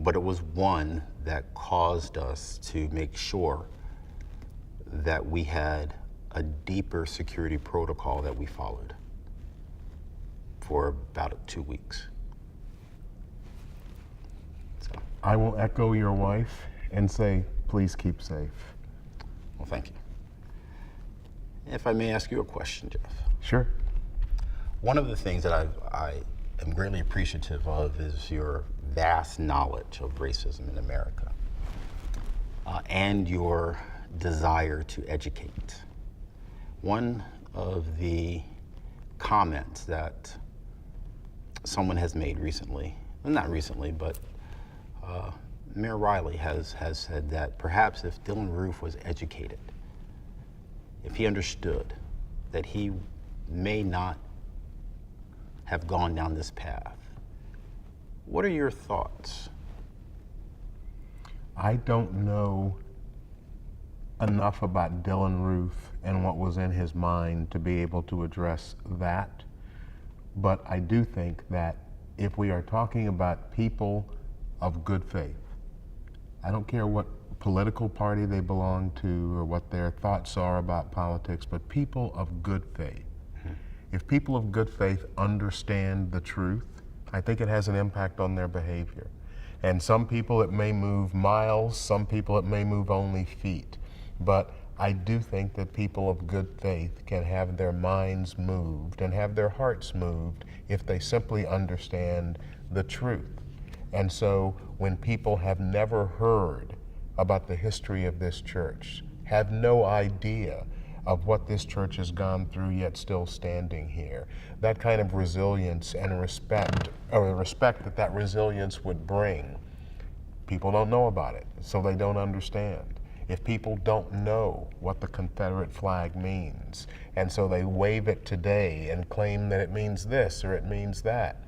but it was one that caused us to make sure that we had a deeper security protocol that we followed for about 2 weeks. So, I will echo your wife and say, please keep safe. well, thank you. If I may ask you a question, Jeff. Sure. One of the things that I am greatly appreciative of is your vast knowledge of racism in America and your desire to educate. One of the comments that someone has made recently, well, not recently, but Mayor Riley has said that perhaps if Dylann Roof was educated, if he understood that he may not have gone down this path. What are your thoughts? I don't know enough about Dylann Roof and what was in his mind to be able to address that. But I do think that if we are talking about people of good faith, I don't care what political party they belong to or what their thoughts are about politics, but people of good faith. If people of good faith understand the truth, I think it has an impact on their behavior. And some people it may move miles, some people it may move only feet. But I do think that people of good faith can have their minds moved and have their hearts moved if they simply understand the truth. And so when people have never heard about the history of this church, have no idea of what this church has gone through yet still standing here, that kind of resilience and respect, or the respect that that resilience would bring, people don't know about it, so they don't understand. If people don't know what the Confederate flag means, and so they wave it today and claim that it means this or it means that,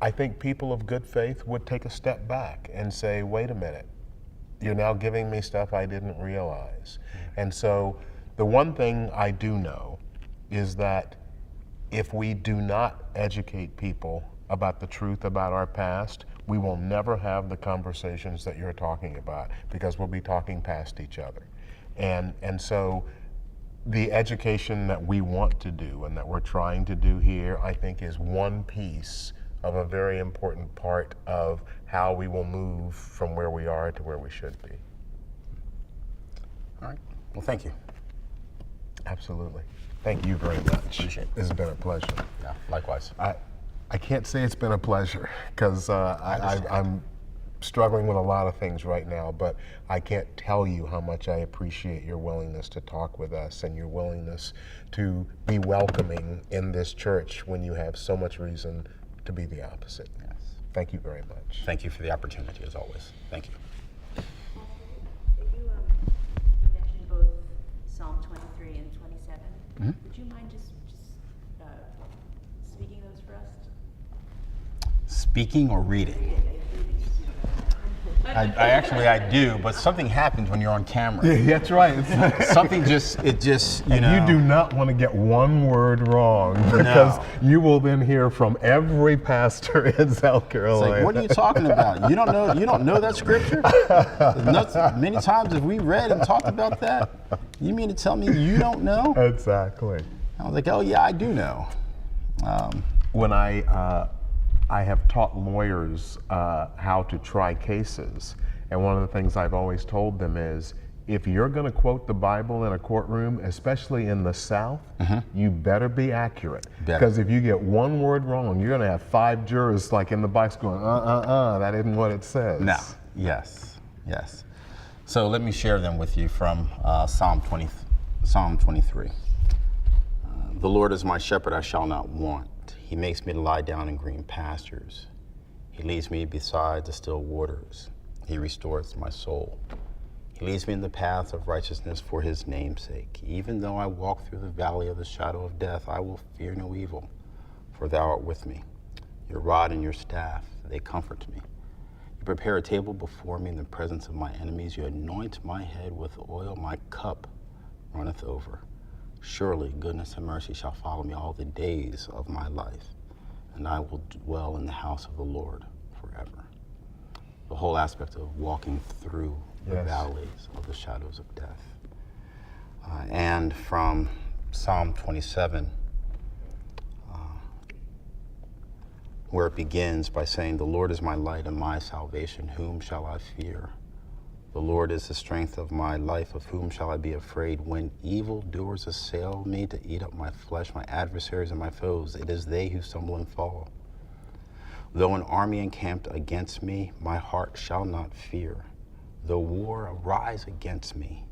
I think people of good faith would take a step back and say, wait a minute, you're now giving me stuff I didn't realize. And so the one thing I do know is that if we do not educate people about the truth about our past, we will never have the conversations that you're talking about because we'll be talking past each other. And so the education that we want to do and that we're trying to do here, I think is one piece of a very important part of how we will move from where we are to where we should be. All right, well, thank you. Absolutely. Thank you very much. Appreciate it. This has been a pleasure. Yeah, likewise. I can't say it's been a pleasure because I'm struggling with a lot of things right now, but I can't tell you how much I appreciate your willingness to talk with us and your willingness to be welcoming in this church when you have so much reason to be the opposite. Yes. Thank you very much. Thank you for the opportunity, as always. Thank you. You mentioned both Psalm 23 and 27. Mm-hmm. Would you mind just speaking those for us? Speaking or reading? I do, but something happens when you're on camera. Yeah, that's right. Something you know. You do not want to get one word wrong because you will then hear from every pastor in South It's Carolina. like, what are you talking about? You don't know that scripture? Many times have we read and talked about that? You mean to tell me you don't know? Exactly. I was like, oh yeah, I do know. When I have taught lawyers how to try cases, and one of the things I've always told them is, if you're going to quote the Bible in a courtroom, especially in the South, you better be accurate. Because if you get one word wrong, you're going to have 5 jurors like in the box going, that isn't what it says. No. Yes. So let me share them with you from Psalm 23. The Lord is my shepherd, I shall not want. He makes me to lie down in green pastures. He leads me beside the still waters. He restores my soul. He leads me in the path of righteousness for his name's sake. Even though I walk through the valley of the shadow of death, I will fear no evil, for thou art with me. Your rod and your staff, they comfort me. You prepare a table before me in the presence of my enemies. You anoint my head with oil. My cup runneth over. Surely goodness and mercy shall follow me all the days of my life, and I will dwell in the house of the Lord forever. whole aspect of walking through the Yes. valleys of the shadows of death. And from Psalm 27, where it begins by saying, "The Lord is my light and my salvation, whom shall I fear? The Lord is the strength of my life, of whom shall I be afraid? When evildoers assail me to eat up my flesh, my adversaries and my foes, it is they who stumble and fall. Though an army encamped against me, my heart shall not fear. Though war arise against me,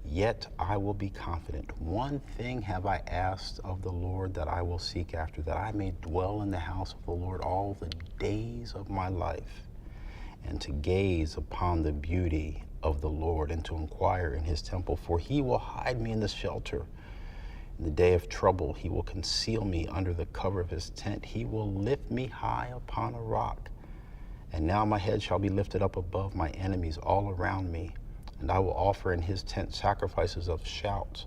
yet I will be confident. One thing have I asked of the Lord that I will seek after, that I may dwell in the house of the Lord all the days of my life, and to gaze upon the beauty of the Lord, and to inquire in his temple. For he will hide me in the shelter. In the day of trouble, he will conceal me under the cover of his tent. He will lift me high upon a rock. And now my head shall be lifted up above my enemies all around me. And I will offer in his tent sacrifices of shouts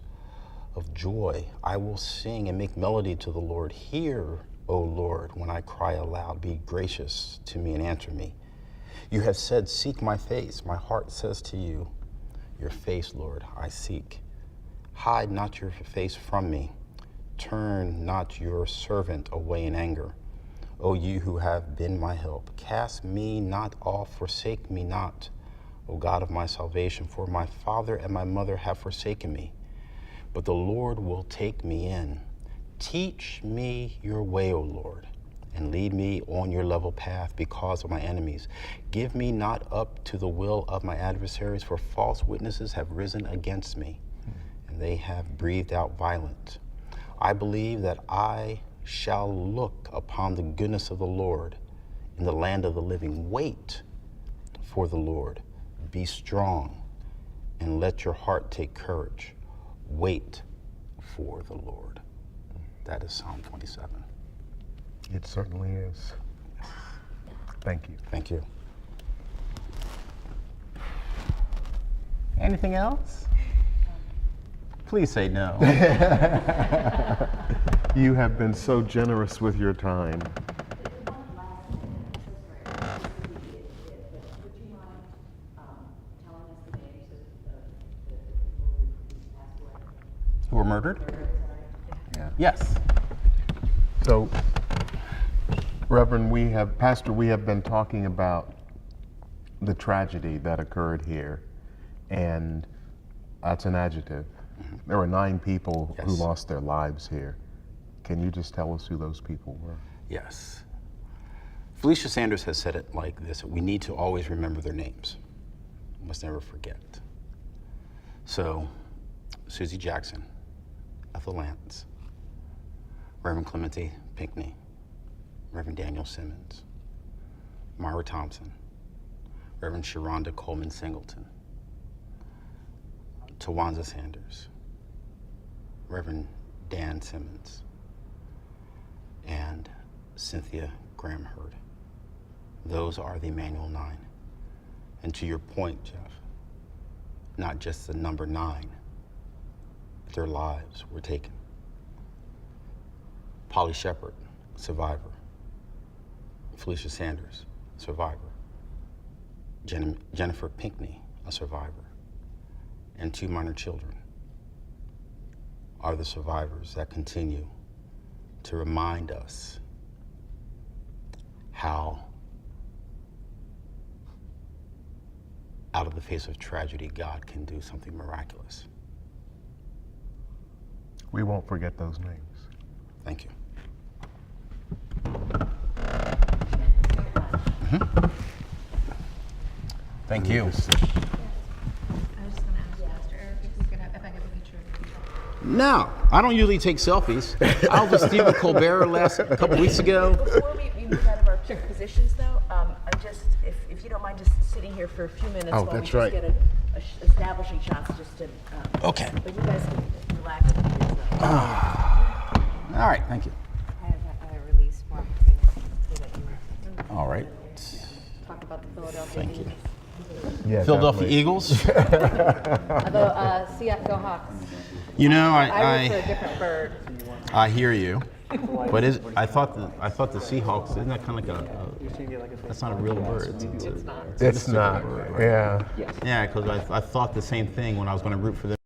of joy. I will sing and make melody to the Lord. Hear, O Lord, when I cry aloud. Be gracious to me and answer me. You have said, seek my face. My heart says to you, your face, Lord, I seek. Hide not your face from me. Turn not your servant away in anger. O you who have been my help, cast me not off, forsake me not, O God of my salvation, for my father and my mother have forsaken me, but the Lord will take me in. Teach me your way, O Lord, and lead me on your level path because of my enemies. Give me not up to the will of my adversaries, for false witnesses have risen against me, and they have breathed out violence. I believe that I shall look upon the goodness of the Lord in the land of the living. Wait for the Lord. Be strong, and let your heart take courage. Wait for the Lord. That is Psalm 27. It certainly is. Thank you. Thank you. Anything else? Please say no. You have been so generous with your time. Would you mind telling us the names of the people who passed away? Who were murdered? Yes. So, Reverend, Pastor, we have been talking about the tragedy that occurred here, and that's an adjective. There were 9 people who Yes. lost their lives here. Can you just tell us who those people were? Yes. Felicia Sanders has said it like this: we need to always remember their names. We must never forget. So, Susie Jackson, Ethel Lance, Reverend Clemente Pinckney, Reverend Daniel Simmons, Myra Thompson, Reverend Sharonda Coleman Singleton, Tawanza Sanders, Reverend Dan Simmons, and Cynthia Graham Hurd. Those are the Emmanuel 9. And to your point, Jeff, not just the number 9, but their lives were taken. Polly Shepard, survivor. Felicia Sanders, survivor. Jennifer Pinckney, a survivor. And 2 minor children are the survivors that continue to remind us how out of the face of tragedy, God can do something miraculous. We won't forget those names. Thank you. Thank you. I was just going to ask Pastor Eric if we could have, if I could have a picture of you. No, I don't usually take selfies. I was with Stephen Colbert a couple weeks ago. Before we move out of our positions, though, I just, if you don't mind just sitting here for a few minutes Oh, while we that's just right. get establishing shots just to, Okay. but you guys can relax. All right, thank you. I have a release form so that you All right. talk about the Philadelphia Thank you. Eagles. Yeah, Philadelphia definitely. Eagles. Although, Seattle Hawks. You know, I root for a different bird. I hear you. But I thought the Seahawks, isn't that kind of like that's not a real bird. It's It's not. Yeah. Yes. Yeah, because I thought the same thing when I was going to root for them.